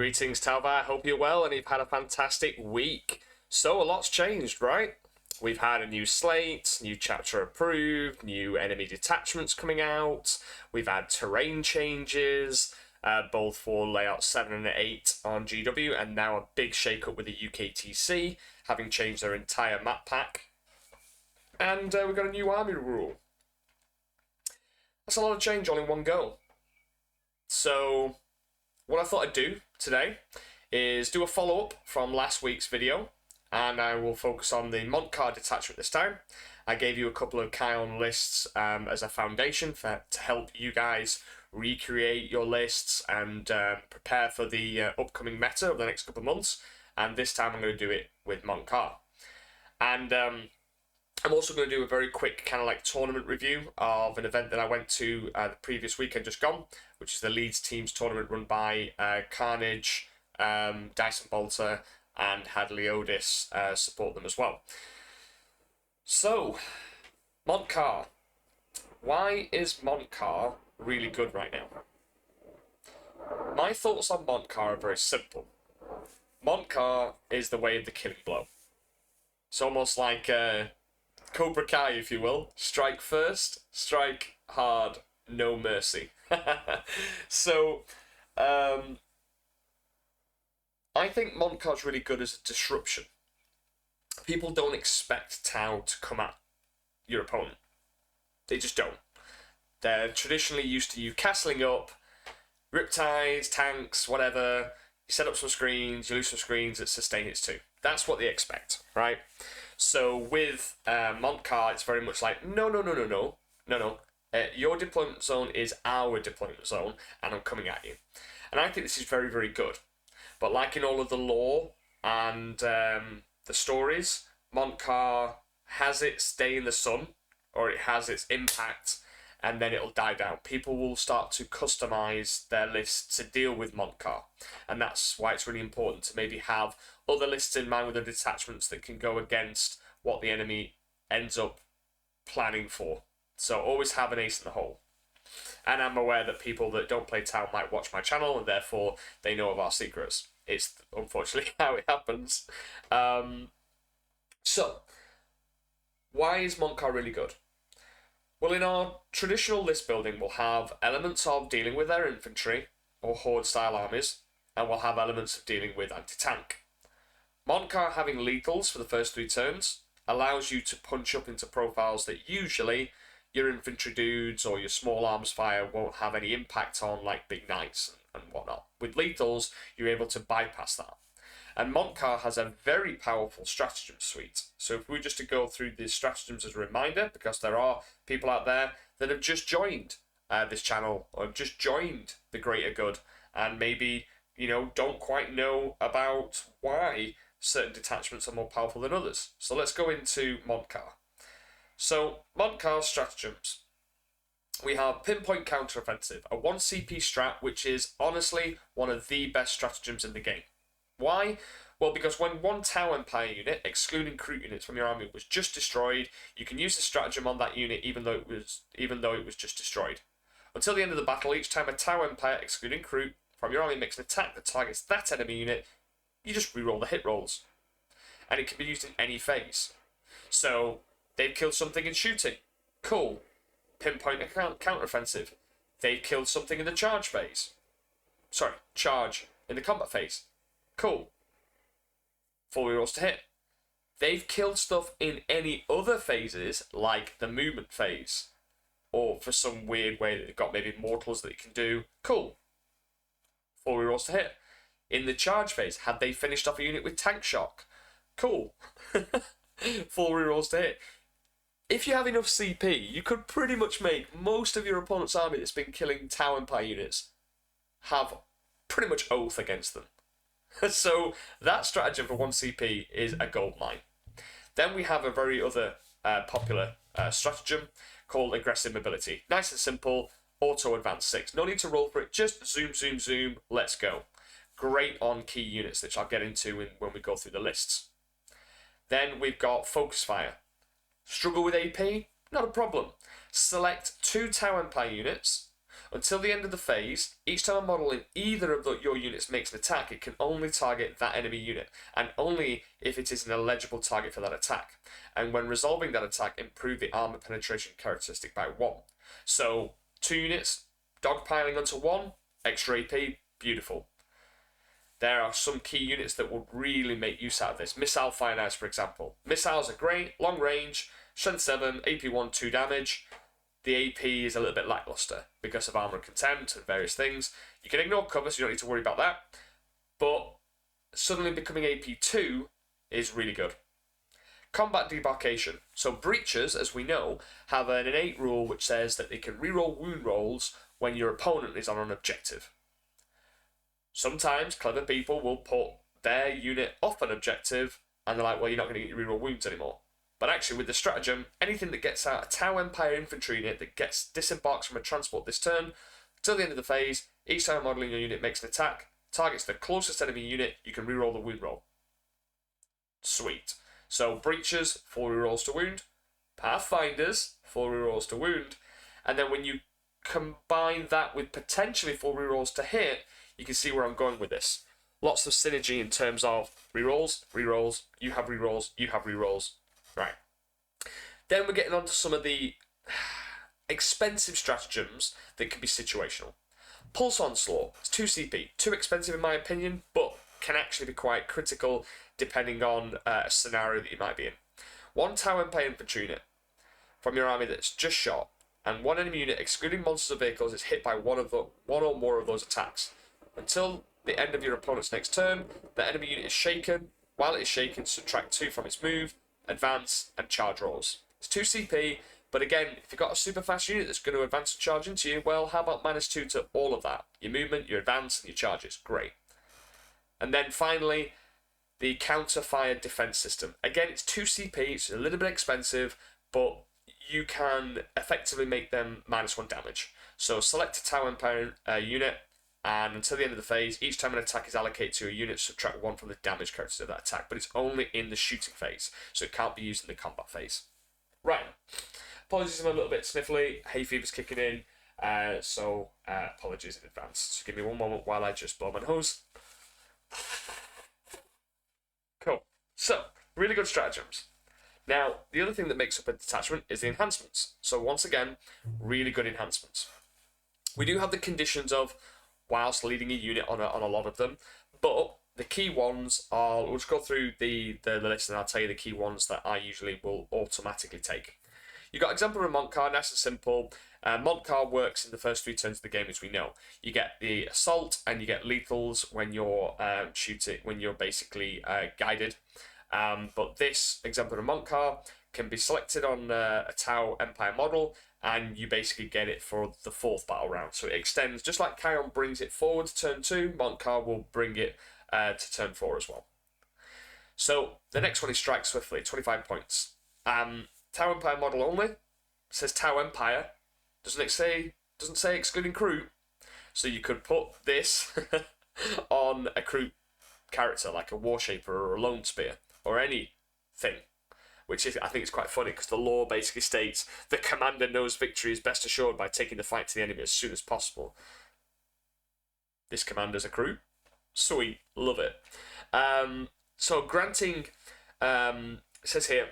Greetings, Talva. Hope you're well and you've had a fantastic week. So, a lot's changed, right? We've had a new slate, new chapter approved, new enemy detachments coming out. We've had terrain changes, both for layout 7 and 8 on GW, and now a big shake-up with the UKTC, having changed their entire map pack. And we've got a new army rule. That's a lot of change all in one go. So, what I thought I'd do today is do a follow-up from last week's video, and I will focus on the Montka detachment this time. I gave you a couple of Kion lists as a foundation to help you guys recreate your lists and prepare for the upcoming meta over the next couple of months. And this time I'm going to do it with Montka. And I'm also going to do a very quick kind of like tournament review of an event that I went to the previous weekend just gone, which is the Leeds Teams Tournament run by Carnage, Dyson Bolter, and had Leodis support them as well. So, Montka. Why is Montka really good right now? My thoughts on Montka are very simple. Montka is the way of the killing blow. It's almost like Cobra Kai, if you will. Strike first, strike hard, no mercy. So, I think Montka's really good as a disruption. People don't expect Tau to come at your opponent. They just don't. They're traditionally used to you castling up, riptides, tanks, whatever. You set up some screens, you lose some screens, it's sustain hits too. That's what they expect, right? So with Monttka, it's very much like, no. Your deployment zone is our deployment zone, and I'm coming at you. And I think this is very, very good. But like in all of the lore and the stories, Montka has its day in the sun, or it has its impact, and then it'll die down. People will start to customize their lists to deal with Montka. And that's why it's really important to maybe have other lists in mind with the detachments that can go against what the enemy ends up planning for. So always have an ace in the hole. And I'm aware that people that don't play Tau might watch my channel, and therefore they know of our secrets. It's unfortunately how it happens. So, why is Montka really good? Well, in our traditional list building, we'll have elements of dealing with their infantry, or horde-style armies, and we'll have elements of dealing with anti-tank. Montka having lethals for the first 3 turns allows you to punch up into profiles that usually your infantry dudes or your small arms fire won't have any impact on, like big knights and whatnot. With lethals, you're able to bypass that. And Montka has a very powerful stratagem suite. So if we were just to go through these stratagems as a reminder, because there are people out there that have just joined this channel, or have just joined the greater good, and maybe, don't quite know about why certain detachments are more powerful than others. So let's go into Montka. So, Montka's stratagems. We have Pinpoint Counteroffensive, a 1 CP strat, which is honestly one of the best stratagems in the game. Why? Well, because when one Tau Empire unit, excluding recruit units from your army, was just destroyed, you can use the stratagem on that unit even though it was just destroyed. Until the end of the battle, each time a Tau Empire, excluding recruit, from your army makes an attack that targets that enemy unit, you just reroll the hit rolls. And it can be used in any phase. So, they've killed something in shooting. Cool. Pinpoint counteroffensive. They've killed something in the charge phase. Sorry, charge in the combat phase. Cool. 4 rerolls to hit. They've killed stuff in any other phases, like the movement phase. Or for some weird way that they've got maybe mortals that they can do. Cool. 4 rerolls to hit. In the charge phase, had they finished off a unit with tank shock? Cool. 4 rerolls to hit. If you have enough CP, you could pretty much make most of your opponent's army that's been killing Tau Empire units have pretty much oath against them. So that stratagem for 1 CP is a goldmine. Then we have a very other popular stratagem called Aggressive Mobility. Nice and simple, auto advance 6. No need to roll for it, just zoom, zoom, zoom, let's go. Great on key units, which I'll get into when we go through the lists. Then we've got Focus Fire. Struggle with AP? Not a problem. Select 2 Tau Empire units, Until the end of the phase, each time a model in either of your units makes an attack, it can only target that enemy unit, and only if it is an eligible target for that attack. And when resolving that attack, improve the armor penetration characteristic by 1. So, 2 units, dogpiling onto 1, extra AP, beautiful. There are some key units that will really make use out of this. Missile Finance, for example. Missiles are great, long range, strength 7, AP 1, 2 damage. The AP is a little bit lackluster because of armor and contempt and various things. You can ignore cover, so you don't need to worry about that. But suddenly becoming AP 2 is really good. Combat Debarkation. So breaches, as we know, have an innate rule which says that they can reroll wound rolls when your opponent is on an objective. Sometimes clever people will put their unit off an objective and they're like, well, you're not going to get your reroll wounds anymore. But actually, with the stratagem, anything that gets out a Tau Empire infantry unit that gets disembarks from a transport this turn, till the end of the phase, each time a model in your unit makes an attack, targets the closest enemy unit, you can reroll the wound roll. Sweet. So breaches, 4 rerolls to wound. Pathfinders, 4 rerolls to wound. And then when you combine that with potentially 4 rerolls to hit, you can see where I'm going with this. Lots of synergy in terms of rerolls, rerolls, you have rerolls, you have rerolls. Right. Then we're getting on to some of the expensive stratagems that can be situational. Pulse Onslaught, it's 2 CP, too expensive in my opinion, but can actually be quite critical depending on a scenario that you might be in. 1 Tau Empire infantry unit from your army that's just shot, and 1 enemy unit, excluding monsters or vehicles, is hit by one or more of those attacks. Until the end of your opponent's next turn, the enemy unit is shaken. While it is shaken, subtract 2 from its move, advance, and charge rolls. It's 2 CP, but again, if you've got a super fast unit that's going to advance and charge into you, well, how about -2 to all of that? Your movement, your advance, and your charges. Great. And then finally, the counter-fire defense system. Again, it's 2 CP, it's a little bit expensive, but you can effectively make them -1 damage. So select a Tau Empire unit, and until the end of the phase, each time an attack is allocated to a unit, subtract 1 from the damage characteristic of that attack, but it's only in the shooting phase, so it can't be used in the combat phase. Right. Apologies, I'm a little bit sniffly, hay fever's kicking in, so apologies in advance. So give me one moment while I just blow my nose. Cool. So, really good stratagems. Now, the other thing that makes up a detachment is the enhancements. So once again, really good enhancements. We do have the conditions of whilst leading a unit on a lot of them, but the key ones are, we'll just go through the list and I'll tell you the key ones that I usually will automatically take. You've got example of Montka, nice and simple. Montka works in the first 3 turns of the game, as we know. You get the assault and you get lethals when you're shooting, when you're basically guided. But this example of Montka can be selected on a Tau Empire model, and you basically get it for the 4th battle round. So it extends, just like Kion brings it forward to turn 2, Montka will bring it to turn 4 as well. So the next one is Strike Swiftly, 25 points. Tau Empire model only. It says Tau Empire. Doesn't say excluding crew. So you could put this on a crew character like a Warshaper or a Lone Spear or anything, which is, I think it's quite funny because the law basically states the commander knows victory is best assured by taking the fight to the enemy as soon as possible. This commander's a crew. Sweet, love it. So granting, it says here,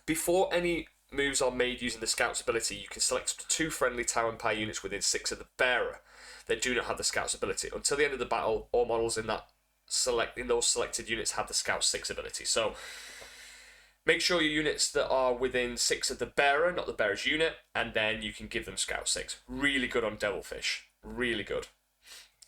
before any moves are made using the Scout's ability, you can select up to 2 friendly Tau Empire units within 6 of the bearer that do not have the Scout's ability. Until the end of the battle, all models in those selected units have the Scout 6 ability. So make sure your units that are within 6 of the bearer, not the bearer's unit, and then you can give them Scout 6. Really good on Devilfish. Really good.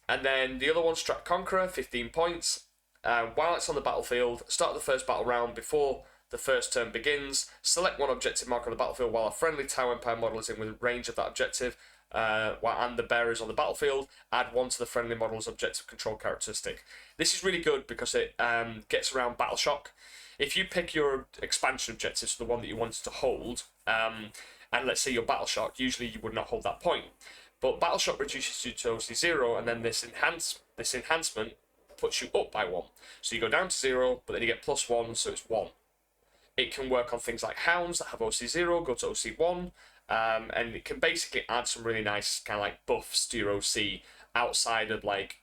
And then the other one, Strat Conqueror, 15 points. While it's on the battlefield, start the first battle round before the first turn begins. Select 1 objective mark on the battlefield while a friendly Tau Empire model is in within range of that objective, and the bearer is on the battlefield. Add 1 to the friendly model's objective control characteristic. This is really good because it gets around Battle Shock. If you pick your expansion objective, so the one that you wanted to hold, and let's say your Battle Shock, usually you would not hold that point. But Battle Shock reduces you to obviously 0, and then this enhancement puts you up by 1. So you go down to 0, but then you get +1, so it's 1. It can work on things like Hounds that have OC 0, go to OC 1, And it can basically add some really nice kind of like buffs to your OC outside of like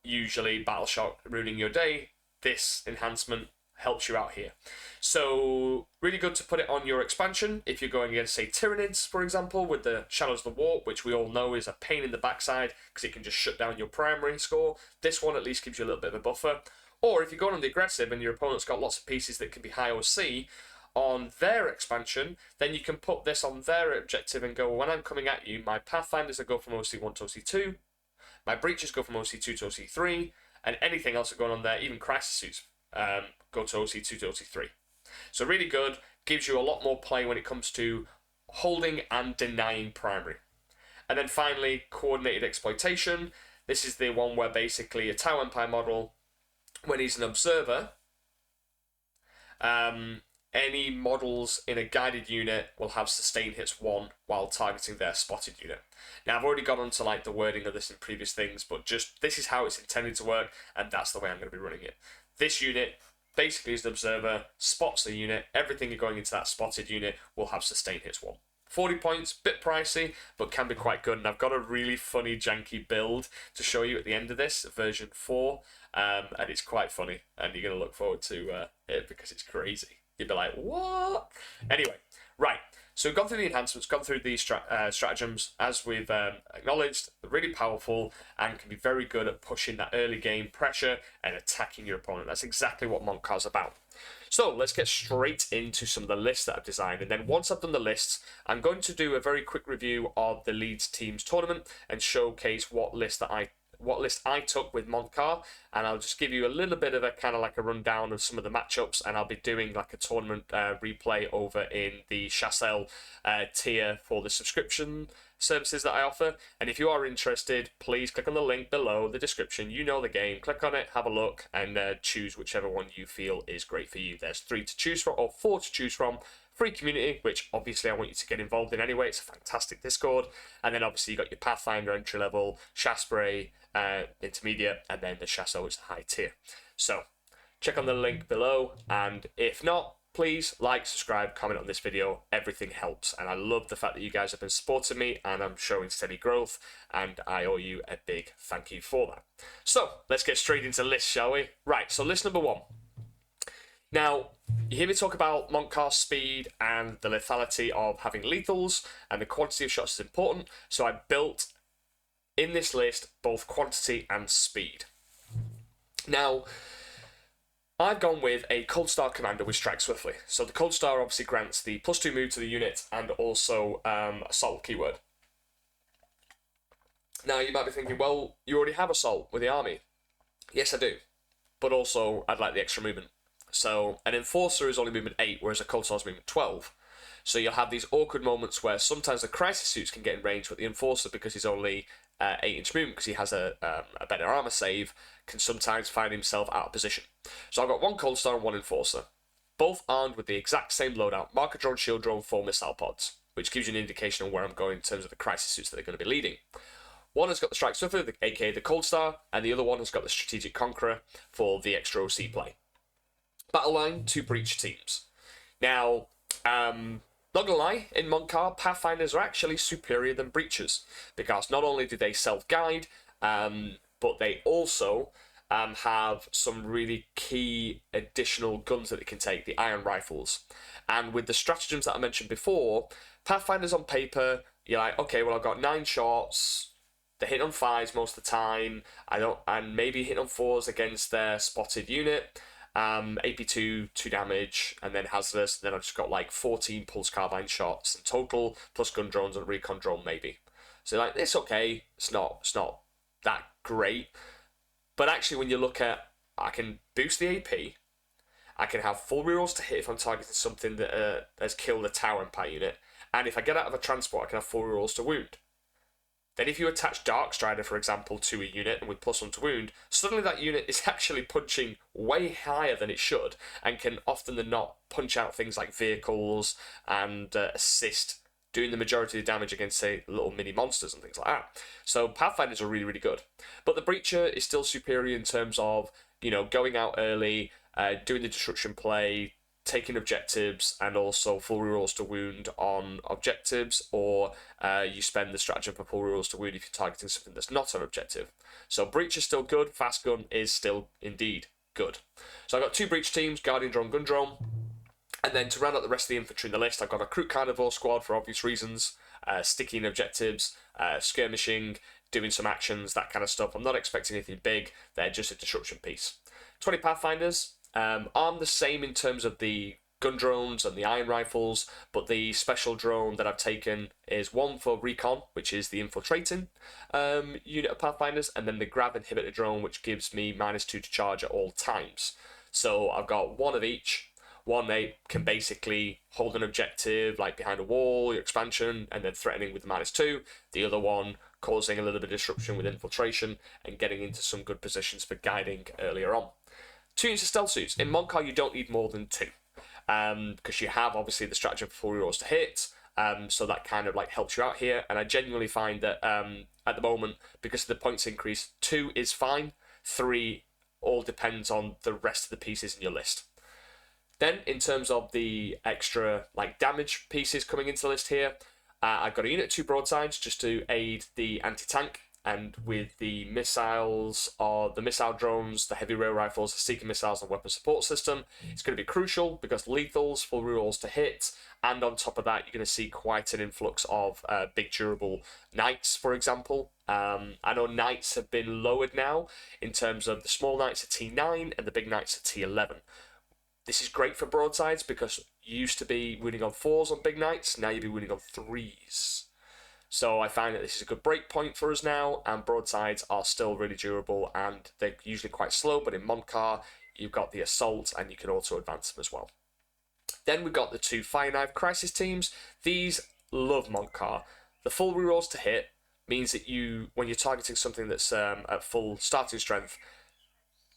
usually battle shock ruining your day. This enhancement helps you out here. So really good to put it on your expansion if you're going against, say, Tyranids, for example, with the Shadows of the Warp, which we all know is a pain in the backside because it can just shut down your primary score. This one at least gives you a little bit of a buffer. Or if you're going on the aggressive and your opponent's got lots of pieces that can be high OC on their expansion, then you can put this on their objective and go, well, when I'm coming at you, my Pathfinders will go from OC1 to OC2, my Breaches go from OC2 to OC3, and anything else that's going on there, even Crisis Suits, go to OC2 to OC3. So really good, gives you a lot more play when it comes to holding and denying primary. And then finally, Coordinated Exploitation. This is the one where basically a Tau Empire model, when he's an observer, any models in a guided unit will have sustain hits 1 while targeting their spotted unit. Now, I've already gone onto like the wording of this in previous things, but just this is how it's intended to work, and that's the way I'm going to be running it. This unit basically is the observer, spots the unit, everything going into that spotted unit will have sustain hits 1. 40 points, bit pricey, but can be quite good. And I've got a really funny, janky build to show you at the end of this, version 4. And it's quite funny. And you're going to look forward to it because it's crazy. You'd be like, what? Anyway, right. So we've gone through the enhancements, gone through these stratagems, as we've acknowledged, they're really powerful and can be very good at pushing that early game pressure and attacking your opponent. That's exactly what Mont'Ka's about. So let's get straight into some of the lists that I've designed. And then once I've done the lists, I'm going to do a very quick review of the Leeds Teams Tournament and showcase what list I took with Montka, and I'll just give you a little bit of a kind of like a rundown of some of the matchups, and I'll be doing like a tournament replay over in the Chassel tier for the subscription services that I offer. And if you are interested, please click on the link below the description. You know the game, click on it, have a look, and choose whichever one you feel is great for you. There's 3 to choose from, or 4 to choose from. Free community, which obviously I want you to get involved in anyway. It's a fantastic Discord. And then obviously you got your Pathfinder entry level, Shaspray intermediate, and then the Chassel, which is the high tier. So check on the link below, and if not, please like, subscribe, comment on this video. Everything helps, and I love the fact that you guys have been supporting me, and I'm showing steady growth, and I owe you a big thank you for that. So let's get straight into lists, shall we? Right, so list number 1. Now, you hear me talk about Montka speed and the lethality of having lethals, and the quantity of shots is important, so I built in this list both quantity and speed. Now, I've gone with a Cold Star Commander with Strike Swiftly. So the Cold Star obviously grants the +2 move to the unit and also Assault keyword. Now, you might be thinking, well, you already have Assault with the army. Yes, I do. But also, I'd like the extra movement. So an Enforcer is only movement 8, whereas a Cold Star is movement 12. So you'll have these awkward moments where sometimes the Crisis Suits can get in range, but the Enforcer, because he's only 8-inch movement, because he has a better armor save, can sometimes find himself out of position. So I've got 1 Cold Star and 1 Enforcer, both armed with the exact same loadout, Marker Drone, Shield Drone, 4 Missile Pods, which gives you an indication of where I'm going in terms of the Crisis Suits that they're going to be leading. One has got the Strike Swiftly, aka the Cold Star, and the other one has got the Strategic Conqueror for the extra OC play. Battle line, 2 Breach teams. Now, not gonna lie, in Montka, Pathfinders are actually superior than Breaches, because not only do they self-guide, but they also have some really key additional guns that they can take, the Iron Rifles. And with the stratagems that I mentioned before, Pathfinders on paper, you're like, okay, well, I've got 9 shots, they hit on 5s most of the time, and maybe hit on 4s against their spotted unit. AP2, 2 damage, and then hazardous, and then I've just got like 14 pulse carbine shots in total, plus gun drones and recon drone maybe. So like, it's okay, it's not that great, but actually when you look at, I can boost the AP, I can have full rerolls to hit if I'm targeting something that has killed a Tau Empire unit, and if I get out of a transport I can have full rerolls to wound. Then if you attach Dark Strider, for example, to a unit and with +1 to wound, suddenly that unit is actually punching way higher than it should and can often than not punch out things like vehicles and assist doing the majority of the damage against, say, little mini monsters and things like that. So Pathfinders are really, really good. But the Breacher is still superior in terms of, you know, going out early, doing the destruction play, taking objectives and also full rerolls to wound on objectives, or you spend the stratagem for full rerolls to wound if you're targeting something that's not an objective. So breach is still good, fast gun is still indeed good. So I've got 2 breach teams, guardian drone, gun drone, and then to round out the rest of the infantry in the list, I've got a Crew Carnivore squad for obvious reasons, sticking objectives, skirmishing, doing some actions, that kind of stuff. I'm not expecting anything big, they're just a disruption piece. 20 Pathfinders, armed the same in terms of the gun drones and the iron rifles, but the special drone that I've taken is one for recon, which is the infiltrating unit of Pathfinders, and then the grab inhibitor drone, which gives me -2 to charge at all times. So I've got one of each. One, they can basically hold an objective, like behind a wall, your expansion, and then threatening with the -2. The other one, causing a little bit of disruption with infiltration and getting into some good positions for guiding earlier on. 2 units of stealth suits. In Mont'Ka, you don't need more than 2. Because you have, obviously, the stratagem for 4 rerolls to hit. So that kind of like helps you out here. And I genuinely find that at the moment, because of the points increase, 2 is fine. 3 all depends on the rest of the pieces in your list. Then, in terms of the extra like damage pieces coming into the list here, I've got a unit of 2 broadsides just to aid the anti-tank, and with the missiles, or the missile drones, the heavy rail rifles, the seeker missiles, and weapon support system, it's going to be crucial because lethals, full rerolls to hit, and on top of that, you're going to see quite an influx of big durable knights, for example. I know knights have been lowered now in terms of the small knights at T9 and the big knights at T11. This is great for broadsides because you used to be winning on 4s on big knights, now you'll be winning on 3s. So I find that this is a good break point for us now, and broadsides are still really durable, and they're usually quite slow, but in Montka, you've got the assault, and you can also advance them as well. Then we've got the 2 Fire Knife Crisis teams. These love Montka. The full rerolls to hit means that when you're targeting something that's at full starting strength,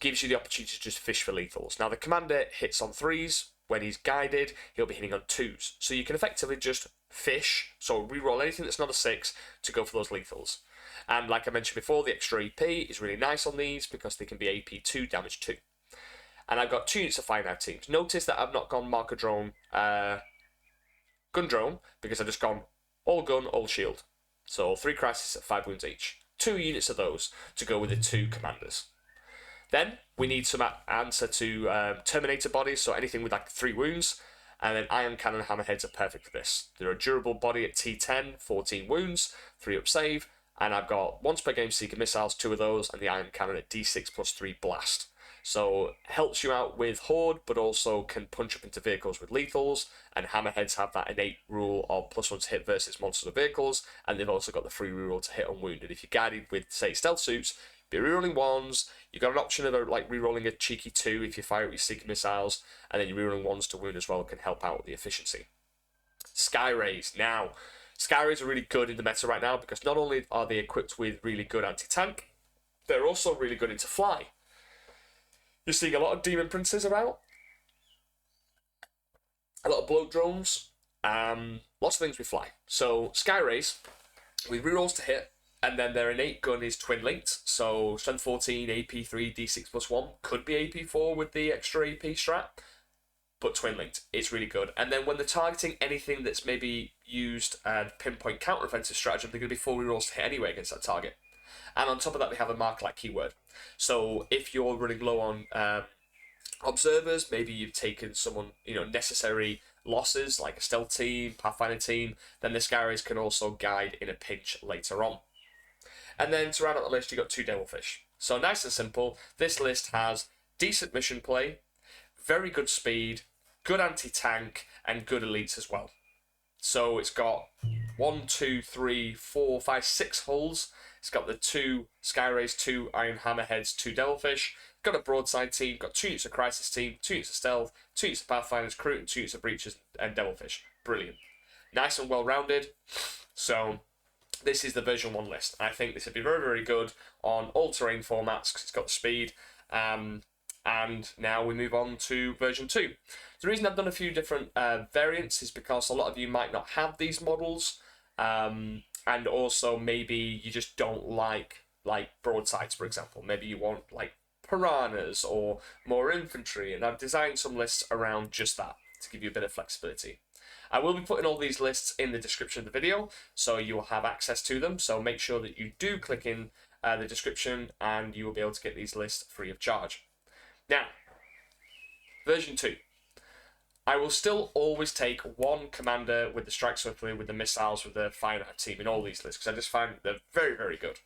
gives you the opportunity to just fish for lethals. Now, the commander hits on 3s. When he's guided, he'll be hitting on 2s. So you can effectively just fish, so reroll anything that's not a 6 to go for those lethals. And like I mentioned before, the extra AP is really nice on these because they can be AP 2, damage 2. And I've got 2 units of Fire Knife teams. Notice that I've not gone marker drone, gun drone, because I've just gone all gun, all shield. So 3 crisis at 5 wounds each. 2 units of those to go with the 2 commanders. Then we need some answer to Terminator bodies, so anything with like 3 wounds. And then Iron Cannon Hammerheads are perfect for this. They're a durable body at T10, 14 wounds, 3 up save. And I've got once per game Seeker Missiles, 2 of those, and the Iron Cannon at D6 plus 3 blast. So helps you out with Horde, but also can punch up into vehicles with lethals. And Hammerheads have that innate rule of +1 to hit versus monsters or vehicles. And they've also got the free reroll to hit on wounded. If you're guided with, say, stealth suits, be rerolling 1s. You've got an option of like rerolling a cheeky 2 if you fire with your Seeker Missiles, and then you're rerolling 1s to wound as well, can help out with the efficiency. Sky Rays. Now, Sky Rays are really good in the meta right now because not only are they equipped with really good anti-tank, they're also really good into fly. You're seeing a lot of Demon Princes about, a lot of bloat drones, lots of things with fly. So Sky Rays, with rerolls to hit, and then their innate gun is twin linked, so strength 14, AP 3, D6 plus 1, could be AP 4 with the extra AP strat, but twin linked, it's really good. And then when they're targeting anything that's maybe used and pinpoint counter-offensive stratagem, they're going to be 4 rerolls to hit anyway against that target. And on top of that, they have a mark like keyword. So if you're running low on observers, maybe you've taken someone, necessary losses, like a stealth team, pathfinder team, then the Sky Rays can also guide in a pinch later on. And then to round out the list, you've got 2 Devilfish. So nice and simple. This list has decent mission play, very good speed, good anti-tank, and good elites as well. So it's got 1, 2, 3, 4, 5, 6 hulls. It's got the 2 Sky Rays, 2 Iron Hammerheads, 2 Devilfish. Got a broadside team, got 2 units of Crisis team, 2 units of Stealth, 2 units of Pathfinders, Crew, and 2 units of Breaches and Devilfish. Brilliant. Nice and well-rounded. So this is the version 1 list. I think this would be very, very good on all-terrain formats because it's got the speed. And now we move on to version 2. The reason I've done a few different variants is because a lot of you might not have these models. And also maybe you just don't like broadsides, for example. Maybe you want like piranhas or more infantry, and I've designed some lists around just that to give you a bit of flexibility. I will be putting all these lists in the description of the video, so you will have access to them, so make sure that you do click in the description and you will be able to get these lists free of charge. Now, version 2. I will still always take one commander with the strike swiftly, with the missiles, with the finite team in all these lists, because I just find they're very, very good.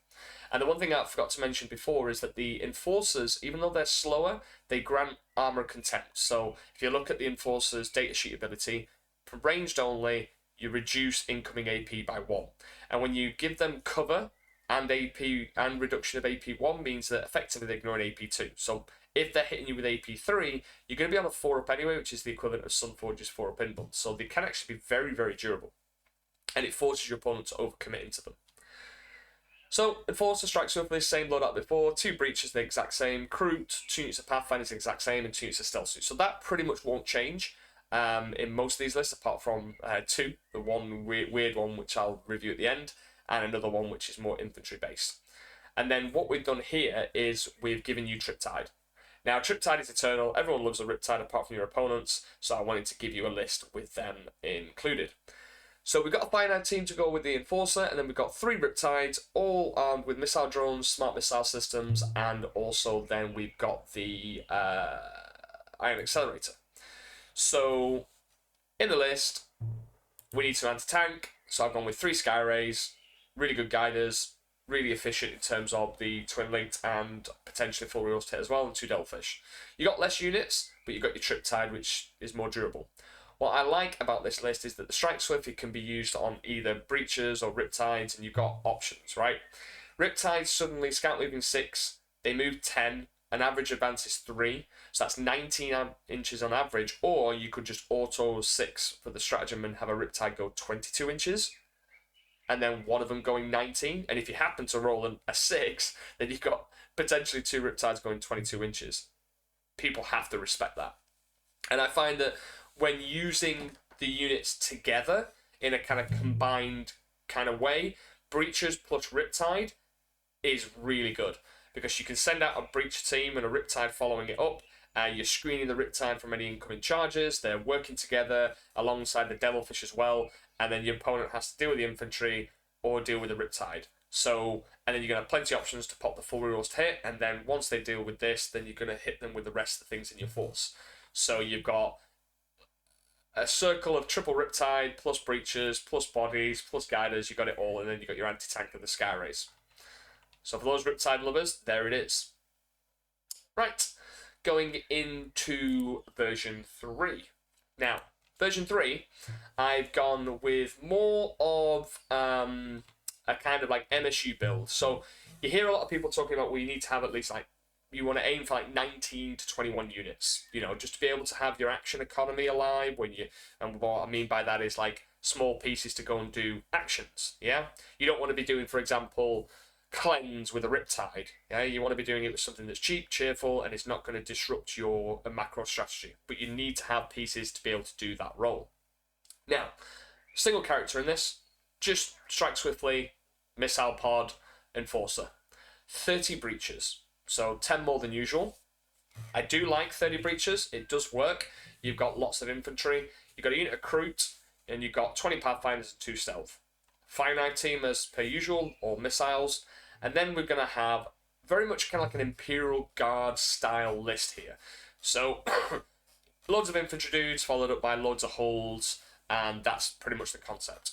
And the one thing I forgot to mention before is that the enforcers, even though they're slower, they grant armor contempt. So if you look at the enforcer's datasheet ability, from ranged only, you reduce incoming AP by 1. And when you give them cover and AP and reduction of AP 1 means that effectively they ignore an AP 2. So if they're hitting you with AP 3, you're going to be on a 4-up anyway, which is the equivalent of Sunforge's 4-up inbuild. So they can actually be very, very durable. And it forces your opponent to overcommit into them. So, Enforcer strikes swiftly, same loadout before, 2 breaches the exact same, Crute, 2 units of Pathfinder is the exact same, and 2 units of Stealth Suit. So that pretty much won't change in most of these lists, apart from 2, the one weird one which I'll review at the end, and another one which is more infantry based. And then what we've done here is we've given you Triptide. Now, Triptide is eternal, everyone loves a Riptide apart from your opponents, so I wanted to give you a list with them included. So we've got a finite team to go with the Enforcer, and then we've got 3 Riptides, all armed with missile drones, smart missile systems, and also then we've got the Ion Accelerator. So, in the list, we need some anti-tank, so I've gone with 3 Sky Rays, really good guiders, really efficient in terms of the Twin Linked and potentially full reroll hit as well, and 2 Devilfish. You got less units, but you got your Triptide, which is more durable. What I like about this list is that the Strike Swift can be used on either Breachers or Riptides, and you've got options, right? Riptides suddenly scout moving 6, they move 10, an average advance is 3, so that's 19 inches on average, or you could just auto 6 for the stratagem and have a Riptide go 22 inches, and then one of them going 19, and if you happen to roll a 6, then you've got potentially 2 Riptides going 22 inches. People have to respect that. And I find that when using the units together in a kind of combined kind of way, Breachers plus Riptide is really good, because you can send out a Breacher team and a Riptide following it up, you're screening the Riptide from any incoming charges, they're working together alongside the Devilfish as well, and then your opponent has to deal with the infantry or deal with the Riptide. So, and then you're going to have plenty of options to pop the full rerolls to hit, and then once they deal with this, then you're going to hit them with the rest of the things in your force. So you've got a circle of triple Riptide, plus Breachers, plus Bodies, plus Guiders, you got it all, and then you got your anti-tank of the Sky Rays. So for those Riptide lovers, there it is. Right, going into version 3. Now, version 3, I've gone with more of a kind of like MSU build. So you hear a lot of people talking about, well, you need to have at least like, you want to aim for like 19 to 21 units, you know, just to be able to have your action economy alive when you, and what I mean by that is like small pieces to go and do actions, yeah? You don't want to be doing, for example, cleanse with a Riptide, yeah? You want to be doing it with something that's cheap, cheerful, and it's not going to disrupt your macro strategy, but you need to have pieces to be able to do that role. Now, single character in this, just strike swiftly, missile pod, enforcer. 30 breaches. So 10 more than usual. I do like 30 breaches. It does work. You've got lots of infantry. You've got a unit of Crute, and you've got 20 Pathfinders and 2 Stealth. Finite team as per usual, or missiles. And then we're going to have very much kind of like an Imperial Guard style list here. So loads of infantry dudes followed up by loads of hulls, and that's pretty much the concept.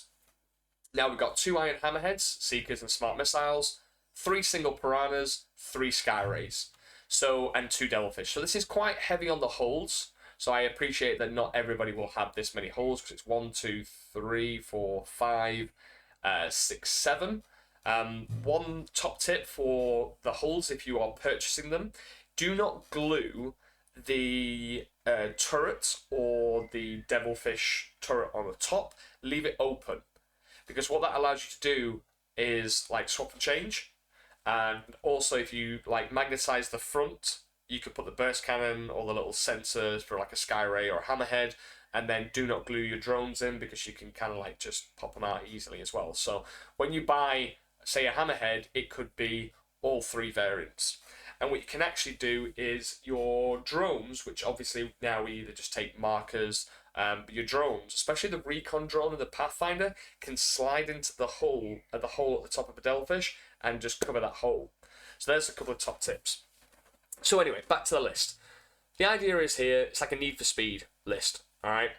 Now we've got 2 Iron Hammerheads, Seekers and Smart Missiles, 3 single Piranhas, 3 Sky Rays, so, and 2 Devilfish. So this is quite heavy on the hulls, so I appreciate that not everybody will have this many hulls, because it's 1, 2, 3, 4, 5, 6, 7. One top tip for the hulls, if you are purchasing them, do not glue the turret or the Devilfish turret on the top. Leave it open, because what that allows you to do is like swap and change. And also, if you like magnetize the front, you could put the burst cannon or the little sensors for like a Sky Ray or a Hammerhead, and then do not glue your drones in, because you can kind of like just pop them out easily as well. So when you buy, say, a Hammerhead, it could be all 3 variants. And what you can actually do is your drones, which obviously now we either just take markers, but your drones, especially the recon drone and the Pathfinder, can slide into the hole at the top of a Devilfish and just cover that hole. So there's a couple of top tips. So anyway, back to the list. The idea is here, it's like a Need for Speed list, alright?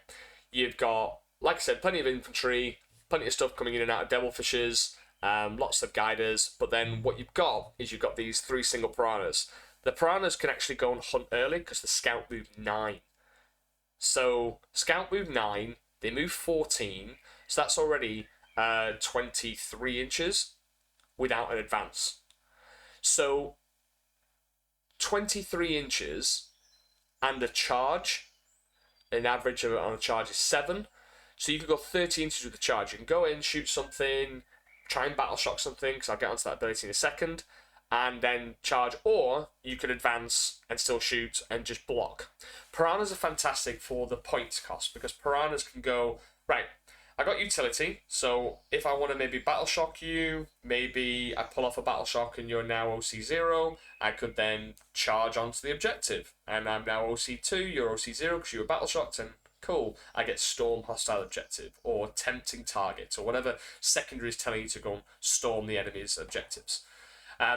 You've got, like I said, plenty of infantry, plenty of stuff coming in and out of Devilfishes, lots of guiders, but then what you've got is you've got these 3 single piranhas. The piranhas can actually go and hunt early because the scout moved 9. So, scout moved 9, they move 14, so that's already 23 inches without an advance. So, 23 inches and a charge, an average on a charge is 7. So you could go 30 inches with the charge. You can go in, shoot something, try and battle shock something, because I'll get onto that ability in a second, and then charge, or you could advance and still shoot and just block. Piranhas are fantastic for the points cost, because piranhas can go, right, I got utility, so if I want to maybe battle shock you, maybe I pull off a battle shock and you're now OC0, I could then charge onto the objective, and I'm now OC2, you're OC0 because you were battle shocked, and cool, I get storm hostile objective, or tempting target, or whatever secondary is telling you to go and storm the enemy's objectives.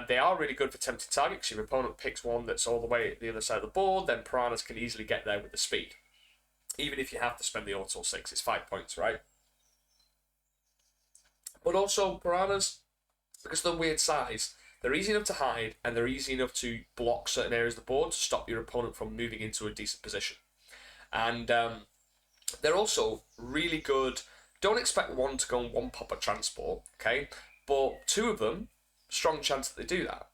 They are really good for tempting target, because if your opponent picks one that's all the way at the other side of the board, then piranhas can easily get there with the speed. Even if you have to spend the auto 6, it's 5 points, right? But also, piranhas, because of the weird size, they're easy enough to hide, and they're easy enough to block certain areas of the board to stop your opponent from moving into a decent position. And they're also really good. Don't expect one to go and one pop a transport, okay? But 2 of them, strong chance that they do that.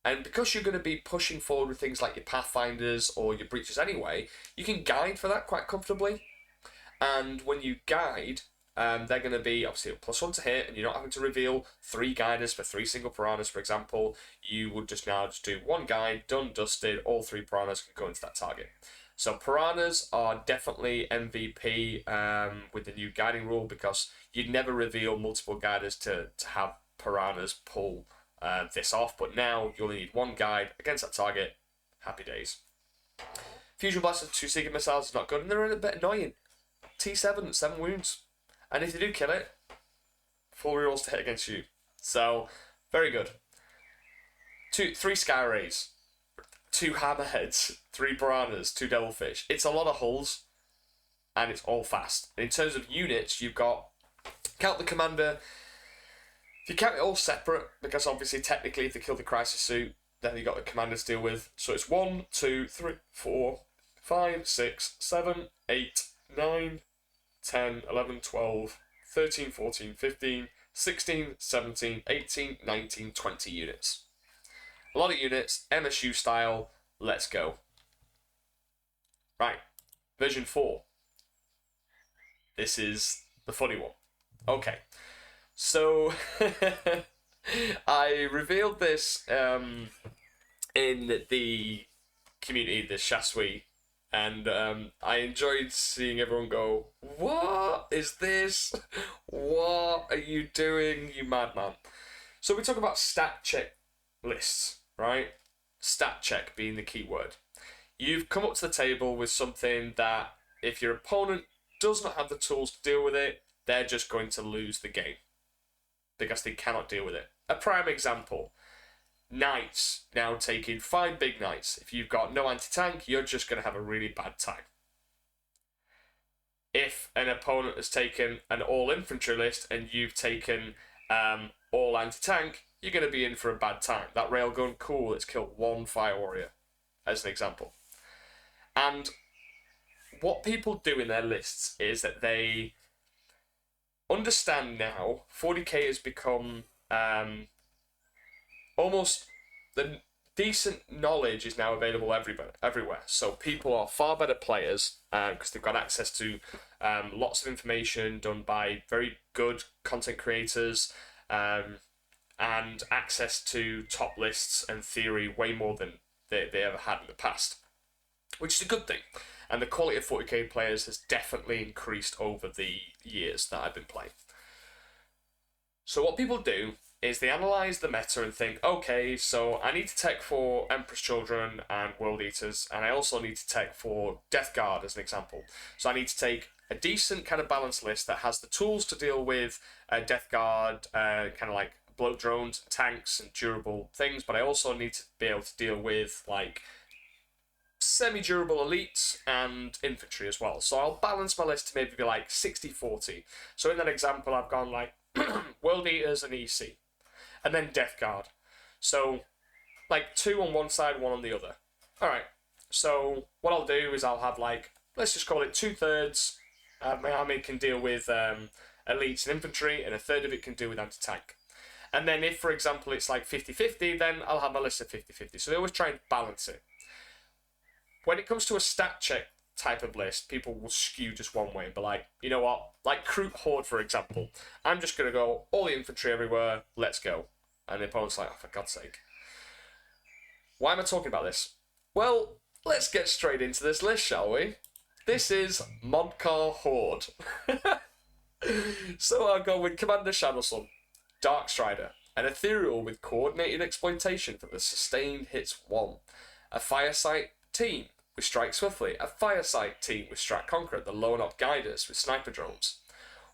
And because you're going to be pushing forward with things like your Pathfinders or your Breaches anyway, you can guide for that quite comfortably. And when you guide, they're going to be obviously a +1 to hit, and you're not having to reveal 3 guiders for 3 single piranhas, for example. You would just now just do 1 guide, done, dusted, all 3 piranhas can go into that target. So piranhas are definitely MVP with the new guiding rule, because you'd never reveal multiple guiders to have piranhas pull this off, but now you only need 1 guide against that target. Happy days. Fusion Blast and 2 Seeker Missiles is not good, and they're a bit annoying. T7, 7 wounds. And if they do kill it, 4 rerolls to hit against you. So, very good. 3 Sky Rays, 2 Hammerheads, 3 Piranhas, 2 Devilfish. It's a lot of hulls, and it's all fast. In terms of units, you've got, count the Commander. If you count it all separate, because obviously technically if they kill the Crisis Suit, then you've got the Commander to deal with. So it's 1, 2, 3, 4, 5, 6, 7, 8, 9, 10, 11, 12, 13, 14, 15, 16, 17, 18, 19, 20 units. A lot of units, MSU style, let's go. Right, version 4. This is the funny one. Okay, so I revealed this in the community, the Shasui, and I enjoyed seeing everyone go, "What is this? What are you doing, you madman?" So we talk about stat check lists, right? Stat check being the key word. You've come up to the table with something that, if your opponent does not have the tools to deal with it, they're just going to lose the game, because they cannot deal with it. A prime example. Knights now taking 5 big knights. If you've got no anti-tank, you're just going to have a really bad time. If an opponent has taken an all-infantry list and you've taken all anti-tank, you're going to be in for a bad time. That railgun, cool, it's killed 1 fire warrior, as an example. And what people do in their lists is that they understand now 40k has become almost, the decent knowledge is now available everywhere. So people are far better players because they've got access to lots of information done by very good content creators and access to top lists and theory way more than they ever had in the past, which is a good thing. And the quality of 40k players has definitely increased over the years that I've been playing. So what people do is they analyse the meta and think, okay, so I need to tech for Emperor's Children and World Eaters, and I also need to tech for Death Guard as an example. So I need to take a decent kind of balanced list that has the tools to deal with Death Guard, kind of like bloat drones, tanks, and durable things, but I also need to be able to deal with like semi-durable elites and infantry as well. So I'll balance my list to maybe be like 60-40. So in that example, I've gone like World Eaters and EC, and then Death Guard. So like 2 on one side, 1 on the other. All right. So what I'll do is I'll have like, let's just call it 2/3. My army can deal with elites and infantry, and 1/3 of it can deal with anti-tank. And then if, for example, it's like 50-50, then I'll have my list of 50-50. So they always try and balance it. When it comes to a stat check type of list, people will skew just one way and be like, you know what, like Kroot Horde, for example, I'm just going to go all the infantry everywhere, let's go. And the opponent's like, oh, for God's sake. Why am I talking about this? Well, let's get straight into this list, shall we? This is Montka Horde. So I'll go with Commander Shadowsun, Dark Strider, an Ethereal with coordinated exploitation for the sustained hits 1, a Firesight team with Strike Swiftly, a Firesight team with Strat Conqueror, the Lone Op Guiders with Sniper Drones.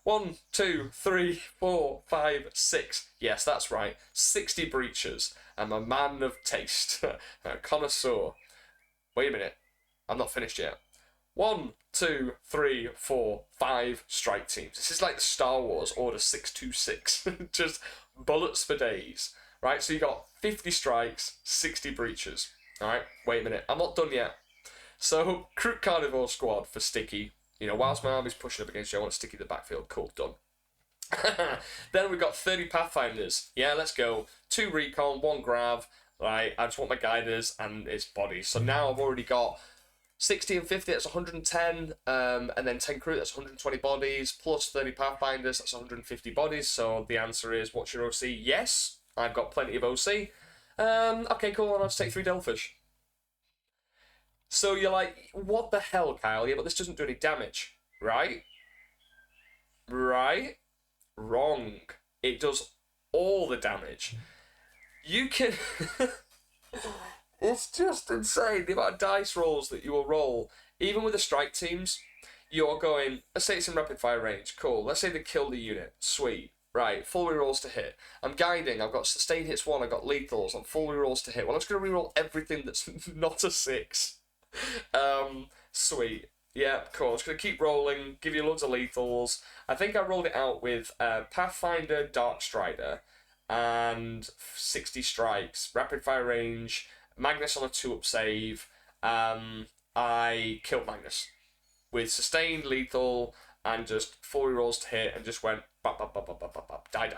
1, 2, 3, 4, 5, 6. Yes, that's right. 60 breaches. I'm a man of taste. A connoisseur. Wait a minute. I'm not finished yet. 1, 2, 3, 4, 5 strike teams. This is like Star Wars Order 626. Just bullets for days. Right, so you got 50 strikes, 60 breaches. Alright, wait a minute. I'm not done yet. So, Kroot Carnivore Squad for Sticky. You know, whilst my army's pushing up against you, I want Sticky in the backfield. Cool, done. Then we've got 30 Pathfinders. Yeah, let's go. 2 Recon, 1 Grav. Right, I just want my Guiders and its bodies. So now I've already got 60 and 50, that's 110, and then 10 Kroot, that's 120 bodies, plus 30 Pathfinders, that's 150 bodies. So the answer is, what's your OC? Yes, I've got plenty of OC. Okay, cool, I'll just take 3 Delphish. So you're like, what the hell, Kyle? Yeah, but this doesn't do any damage, right? Right? Wrong. It does all the damage. You can... It's just insane, the amount of dice rolls that you will roll. Even with the strike teams, you're going, let's say it's in rapid fire range, cool. Let's say they kill the unit, sweet. Right, full rerolls to hit. I'm guiding, I've got sustained hits 1, I've got lethals, I'm full rerolls to hit. Well, I'm just going to reroll everything that's not a 6. Sweet. Yeah, cool. I'm just going to keep rolling, give you loads of lethals. I think I rolled it out with Pathfinder, Dark Strider, and 60 strikes, rapid fire range, Magnus on a 2-up save. I killed Magnus with sustained lethal and just 4 rolls to hit and just went bop, bop, bop, bop, bop, bop, bop, die.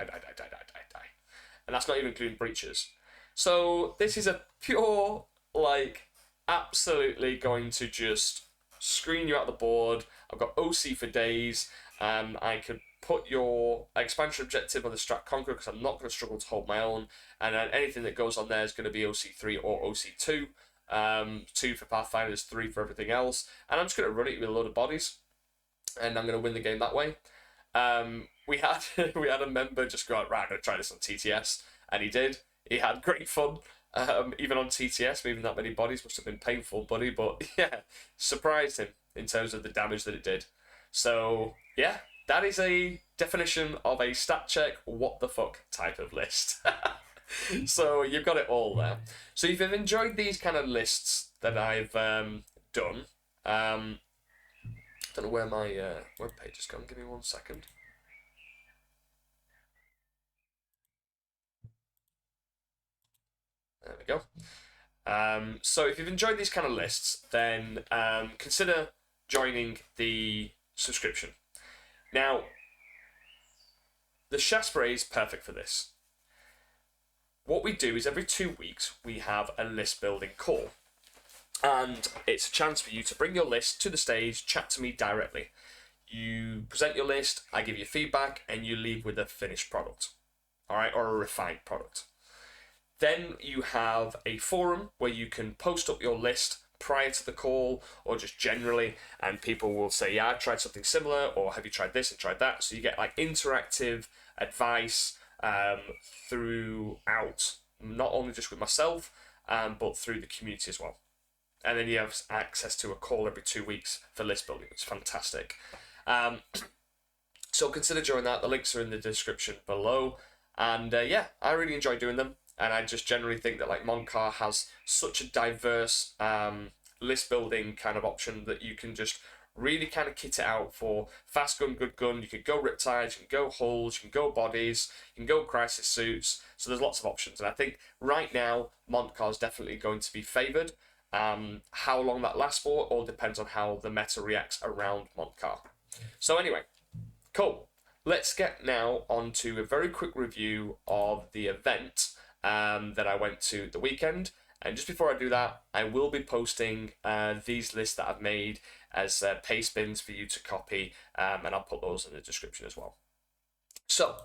And that's not even including breaches. So this is a pure, like, absolutely going to just screen you out the board. I've got OC for days. I could put your expansion objective on the Strat Conqueror because I'm not going to struggle to hold my own. And then anything that goes on there is going to be OC3 or OC2. 2 for Pathfinders, 3 for everything else. And I'm just going to run it with a load of bodies. And I'm going to win the game that way. We had a member just go out, right, I'm going to try this on TTS. And he did. He had great fun. Even on TTS, moving that many bodies must have been painful, buddy. But yeah, surprised him in terms of the damage that it did. So yeah, that is a definition of a stat check, what the fuck type of list. So you've got it all there. So if you've enjoyed these kind of lists that I've done, don't know where my webpage has gone. Give me 1 second. There we go. So if you've enjoyed these kind of lists, then consider joining the subscription. Now, the Shaspray is perfect for this. What we do is every 2 weeks we have a list building call. And it's a chance for you to bring your list to the stage, chat to me directly. You present your list, I give you feedback, and you leave with a finished product. Alright, or a refined product. Then you have a forum where you can post up your list prior to the call or just generally, and people will say, yeah, I tried something similar, or have you tried this and tried that? So you get like interactive advice throughout, not only just with myself, but through the community as well. And then you have access to a call every 2 weeks for list building. It's fantastic. So consider joining that. The links are in the description below. And yeah, I really enjoy doing them. And I just generally think that like Montka has such a diverse list building kind of option that you can just really kind of kit it out for fast gun, good gun. You can go riptides, you can go hulls, you can go bodies, you can go crisis suits. So there's lots of options. And I think right now, Montka is definitely going to be favoured. How long that lasts for all depends on how the meta reacts around Montka. So anyway, cool. Let's get now on to a very quick review of the event that I went to the weekend. And just before I do that, I will be posting these lists that I've made as paste bins for you to copy, and I'll put those in the description as well. So,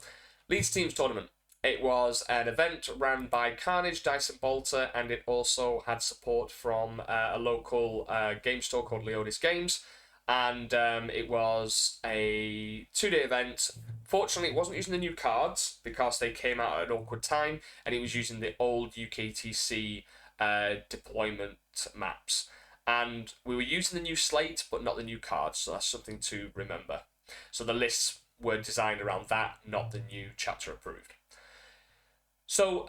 Leeds Teams Tournament. It was an event run by Carnage, Dice and Bolter, and it also had support from a local game store called Leodis Games. And it was a 2-day event. Fortunately, it wasn't using the new cards because they came out at an awkward time, and it was using the old UKTC deployment maps. And we were using the new slate, but not the new cards, so that's something to remember. So the lists were designed around that, not the new chapter approved. So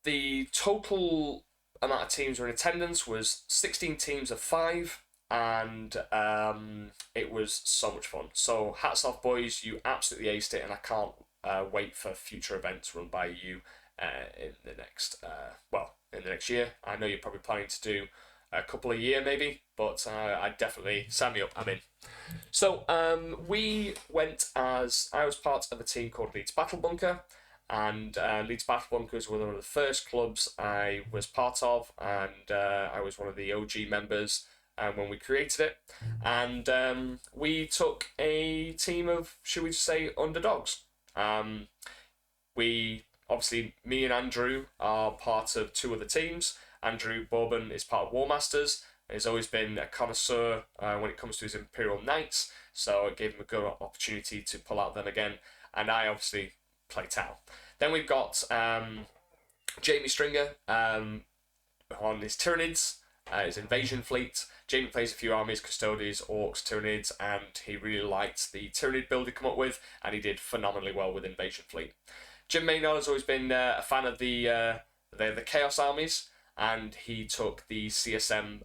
the total amount of teams were in attendance was 16 teams of 5, and it was so much fun. So hats off, boys, you absolutely aced it, and I can't wait for future events run by you in the next year. I know you're probably planning to do a couple a year maybe, but I definitely sign me up. I'm in. So we went as I was part of a team called Leeds Battle Bunker. And Leeds Battle Bunkers were one of the first clubs I was part of, and I was one of the OG members when we created it. And we took a team of, should we say, underdogs. Me and Andrew are part of 2 other teams. Andrew Bourbon is part of War Masters. He's always been a connoisseur when it comes to his Imperial Knights, so it gave him a good opportunity to pull out them again. And I obviously play Tau. Then we've got Jamie Stringer on his Tyranids, his invasion fleet. Jamie plays a few armies, Custodians, Orcs, Tyranids, and he really liked the Tyranid build he come up with, and he did phenomenally well with invasion fleet. Jim Maynard has always been a fan of the Chaos armies, and he took the CSM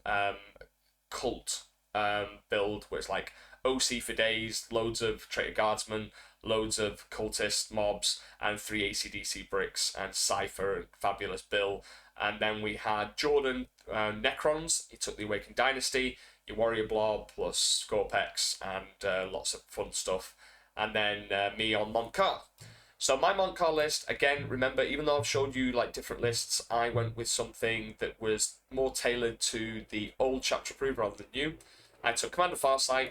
cult build, where it's like OC for days, loads of traitor guardsmen, loads of cultist mobs, and 3 ACDC bricks, and Cypher, and Fabulous Bill. And then we had Jordan Necrons. He took the Awakened Dynasty, your Warrior Blob plus Scorpex, and lots of fun stuff. And then me on Mont'Ka. So my Montka list, again, remember, even though I've showed you like different lists, I went with something that was more tailored to the old chapter approved rather than new. I took Commander Farsight,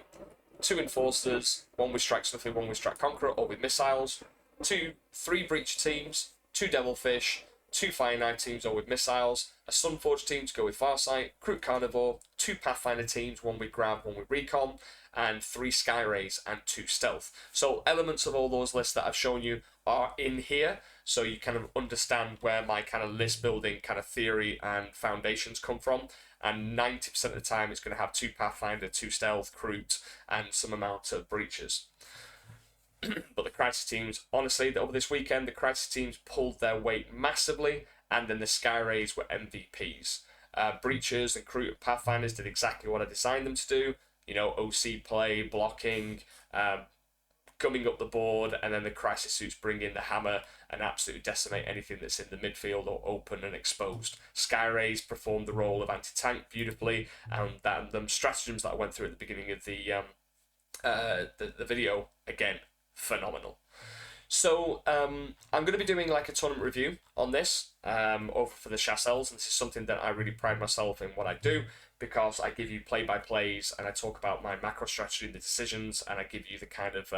2 Enforcers, 1 with Strike Snuffy, 1 with Strike Conqueror, or with missiles, 3 Breach teams, 2 Devilfish, 2 Fire Knight teams, or with missiles, a Sunforge team to go with Farsight, Crude Carnivore, 2 Pathfinder teams, 1 with Grab, 1 with Recon, and 3 Skyrays and 2 Stealth. So elements of all those lists that I've shown you are in here, so you kind of understand where my kind of list building kind of theory and foundations come from. And 90% of the time it's going to have 2 Pathfinder, 2 Stealth, Crude, and some amount of Breaches. But the Crisis teams, honestly, over this weekend, the Crisis teams pulled their weight massively, and then the Skyrays were MVPs. Breaches and Crude and Pathfinders did exactly what I designed them to do. You know, OC play, blocking, gumming up the board, and then the Crisis suits bring in the hammer and absolutely decimate anything that's in the midfield or open and exposed. Skyrays performed the role of anti-tank beautifully, and them stratagems that I went through at the beginning of the video, again, phenomenal. So I'm going to be doing like a tournament review on this over for the Chassels, and this is something that I really pride myself in what I do, because I give you play-by-plays and I talk about my macro strategy and the decisions, and I give you the kind of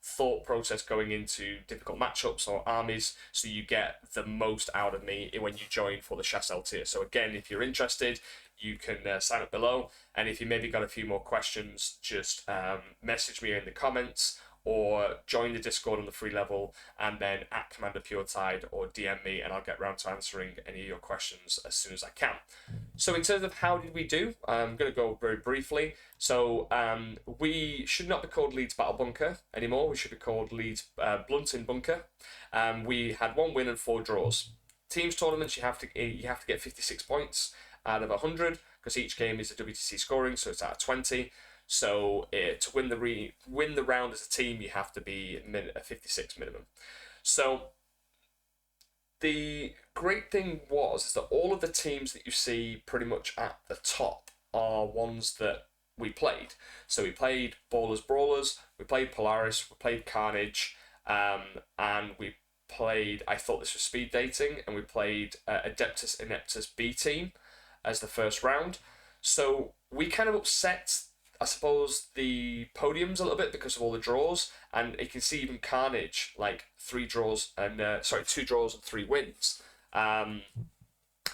thought process going into difficult matchups or armies, so you get the most out of me when you join for the Chassel tier. So again, if you're interested, you can sign up below, and if you maybe got a few more questions, just message me in the comments, or join the Discord on the free level, and then at Commander Puretide or DM me, and I'll get round to answering any of your questions as soon as I can. So in terms of how did we do, I'm going to go very briefly. So we should not be called Leeds Battle Bunker anymore. We should be called Leeds Blunt and Bunker. We had 1 win and 4 draws. Teams tournaments, you have to get 56 points out of 100 because each game is a WTC scoring, so it's out of 20. So to win the round as a team, you have to be a 56 minimum. So the great thing is that all of the teams that you see pretty much at the top are ones that we played. So we played Brawlers, we played Polaris, we played Carnage, and we played, I thought this was speed dating, and we played Adeptus Ineptus B team as the first round. So we kind of upset, I suppose, the podiums a little bit because of all the draws, and you can see even Carnage, like 2 draws and 3 wins. And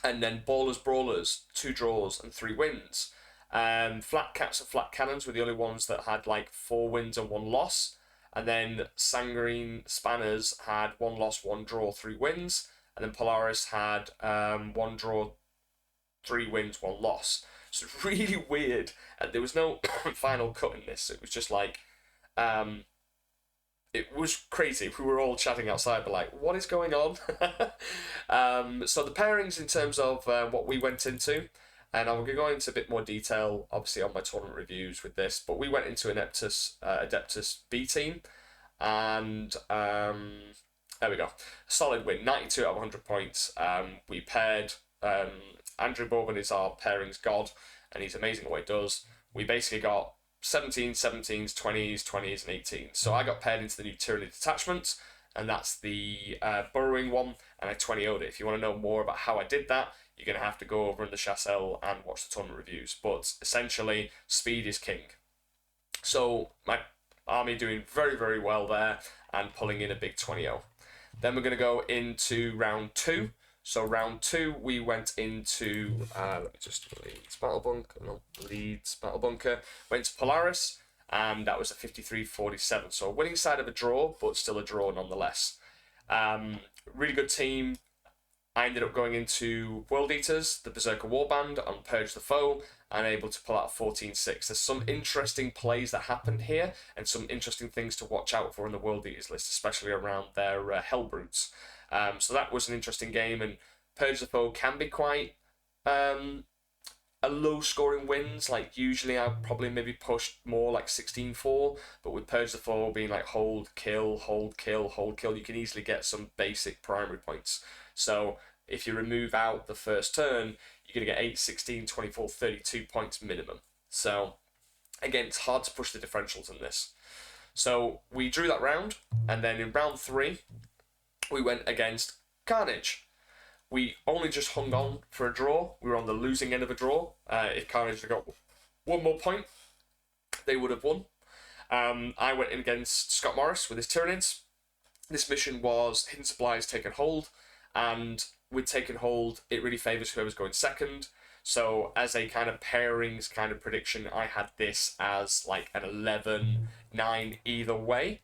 then Brawlers, 2 draws and 3 wins. Flat Cats and Flat Cannons were the only ones that had like 4 wins and 1 loss. And then Sanguine Spanners had 1 loss, 1 draw, 3 wins. And then Polaris had 1 draw, 3 wins, 1 loss. So it's really weird. And there was no final cut in this. It was just like, it was crazy. We were all chatting outside, but like, what is going on? So the pairings in terms of what we went into, and I'm going to go into a bit more detail, obviously, on my tournament reviews with this, but we went into an Adeptus B team, and there we go. Solid win, 92 out of 100 points. We paired, Andrew Bowman is our pairings god, and he's amazing at what he does. We basically got 17s, 17s, 20s, 20s, and 18s. So I got paired into the new Tyranny detachment, and that's the burrowing one, and I 20-0'd it. If you want to know more about how I did that, you're going to have to go over in the Chassel and watch the tournament reviews. But essentially, speed is king. So my army doing very, very well there and pulling in a big 20-0. Then we're going to go into round 2. So round 2, we went into, Leeds Battle Bunker, went to Polaris, and that was a 53-47. So a winning side of a draw, but still a draw nonetheless. Really good team. I ended up going into World Eaters, the Berserker Warband, on Purge the Foe, and able to pull out 14-6. There's some interesting plays that happened here, and some interesting things to watch out for in the World Eaters list, especially around their Hellbrutes. So that was an interesting game, and Purge the Foe can be quite a low scoring wins. Like usually I probably maybe pushed more like 16-4, but with Purge the Foe being like hold, kill, you can easily get some basic primary points. So if you remove out the first turn, you're going to get 8, 16, 24, 32 points minimum. So again, it's hard to push the differentials in this. So we drew that round, and then in round 3, we went against Carnage. We only just hung on for a draw. We were on the losing end of a draw. If Carnage had got 1 more point, they would have won. I went in against Scott Morris with his Tyranids. This mission was Hidden Supplies Taken Hold, and with Taken Hold, it really favours whoever's going second. So as a kind of pairings kind of prediction, I had this as like an 11-9 either way,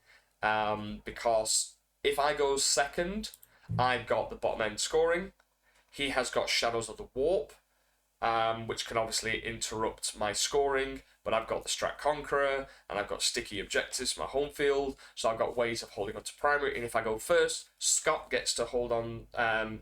because if I go second, I've got the bottom end scoring. He has got Shadows of the Warp, which can obviously interrupt my scoring, but I've got the Strat Conqueror, and I've got sticky objectives, my home field, so I've got ways of holding on to primary, and if I go first, Scott gets to hold on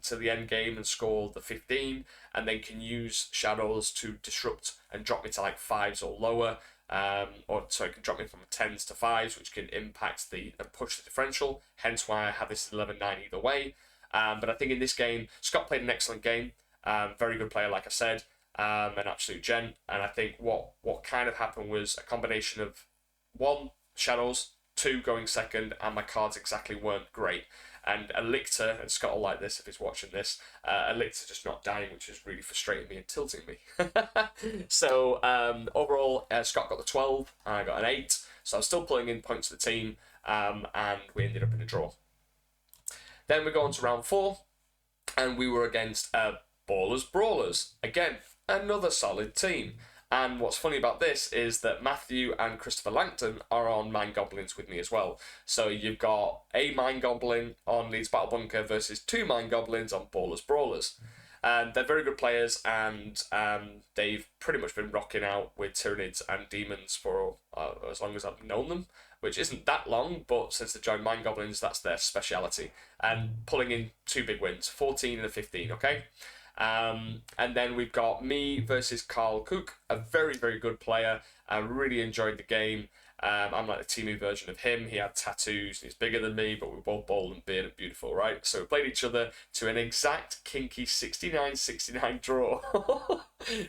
to the end game and score the 15, and then can use Shadows to disrupt and drop me to like 5s or lower, it can drop me from 10s to 5s, which can impact and push the differential, hence why I have this 11-9 either way. But I think in this game, Scott played an excellent game, very good player, like I said, an absolute gent, and I think what kind of happened was a combination of 1, Shadows, 2, going second, and my cards exactly weren't great. And Elictor, and Scott will like this if he's watching this, Elictor just not dying, which is really frustrating me and tilting me. So overall, Scott got the 12, and I got an 8, so I was still pulling in points to the team, and we ended up in a draw. Then we go on to round 4, and we were against Brawlers. Again, another solid team. And what's funny about this is that Matthew and Christopher Langton are on Mind Goblins with me as well. So you've got a Mind Goblin on Leeds Battle Bunker versus 2 Mind Goblins on Ballers Brawlers. And they're very good players, and they've pretty much been rocking out with Tyranids and Demons for as long as I've known them, which isn't that long, but since they joined Mind Goblins, that's their speciality. And pulling in 2 big wins, 14 and a 15, okay? And then we've got me versus Carl Cook, a very, very good player. I really enjoyed the game. I'm like the Timu version of him. He had tattoos, and he's bigger than me, but we're both bald and beard and beautiful, right? So we played each other to an exact kinky 69-69 draw.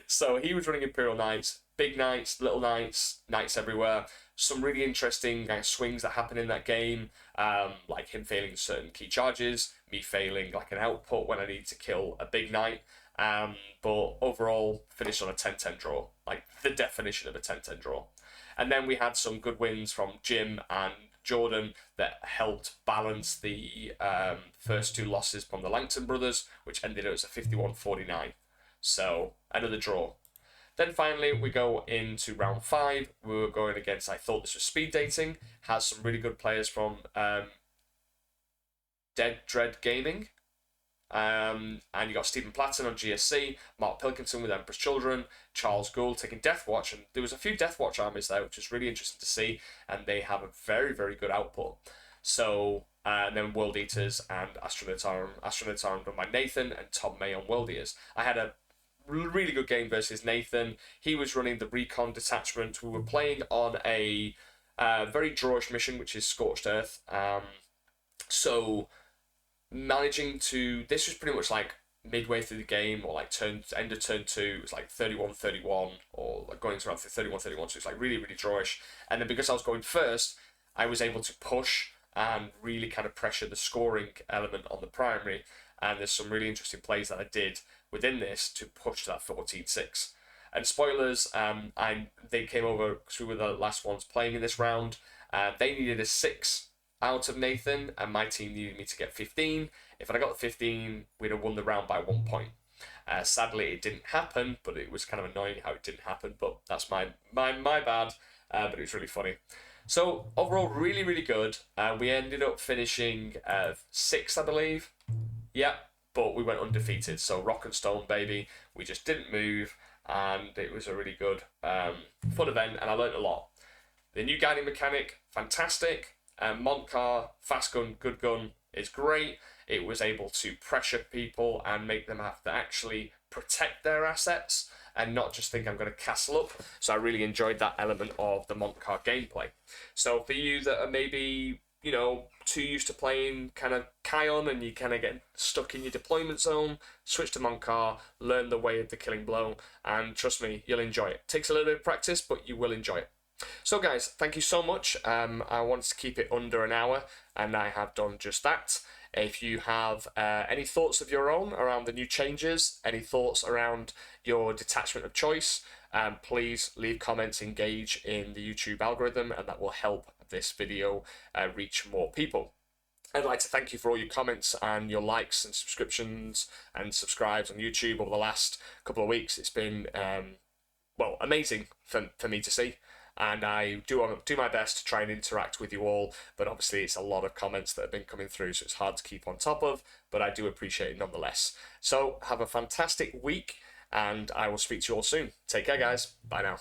So he was running Imperial Knights, big knights, little knights, knights everywhere. Some really interesting swings that happen in that game, like him failing certain key charges, me failing like an output when I need to kill a big knight. But overall, finished on a 10-10 draw, like the definition of a 10-10 draw. And then we had some good wins from Jim and Jordan that helped balance the first 2 losses from the Langton brothers, which ended up as a 51-49. So another draw. Then finally, we go into round 5. We were going against, I thought this was speed dating, has some really good players from Dead Dread Gaming. And you got Stephen Platten on GSC, Mark Pilkington with Emperor's Children, Charles Gould taking Deathwatch, and there was a few Deathwatch armies there, which is really interesting to see, and they have a very, very good output. So, and then World Eaters and Astronauts Arm done by Nathan and Tom May on World Eaters. I had a really good game versus Nathan. He was running the Recon detachment. We were playing on a very drawish mission, which is Scorched Earth. So managing to, this was pretty much like midway through the game, or like end of turn 2, it was like 31-31, or like going around 31-31, so it's like really, really drawish. And then because I was going first, I was able to push and really kind of pressure the scoring element on the primary. And there's some really interesting plays that I did within this to push to that 14-6. And spoilers, they came over because we were the last ones playing in this round. They needed a 6 out of Nathan, and my team needed me to get 15. If I got the 15, we'd have won the round by 1 point. Sadly, it didn't happen, but it was kind of annoying how it didn't happen. But that's my bad. But it was really funny. So overall, really, really good. We ended up finishing 6th, I believe. Yeah, but we went undefeated. So rock and stone, baby. We just didn't move, and it was a really good, fun event, and I learned a lot. The new guiding mechanic, fantastic. Montka, fast gun, good gun, is great. It was able to pressure people and make them have to actually protect their assets and not just think I'm going to castle up. So I really enjoyed that element of the Montka gameplay. So for you that are maybe, too used to playing kind of Kion and you kind of get stuck in your deployment zone, switch to Montka, learn the way of the killing blow, and trust me, you'll enjoy it. Takes a little bit of practice, but you will enjoy it. So guys, thank you so much. I wanted to keep it under an hour, and I have done just that. If you have any thoughts of your own around the new changes, any thoughts around your detachment of choice, please leave comments, engage in the YouTube algorithm, and that will help this video reach more people. I'd like to thank you for all your comments and your likes and subscriptions and subscribes on YouTube over the last couple of weeks. It's been, amazing for me to see. And I do my best to try and interact with you all, but obviously it's a lot of comments that have been coming through, so it's hard to keep on top of, but I do appreciate it nonetheless. So have a fantastic week, and I will speak to you all soon. Take care, guys. Bye now.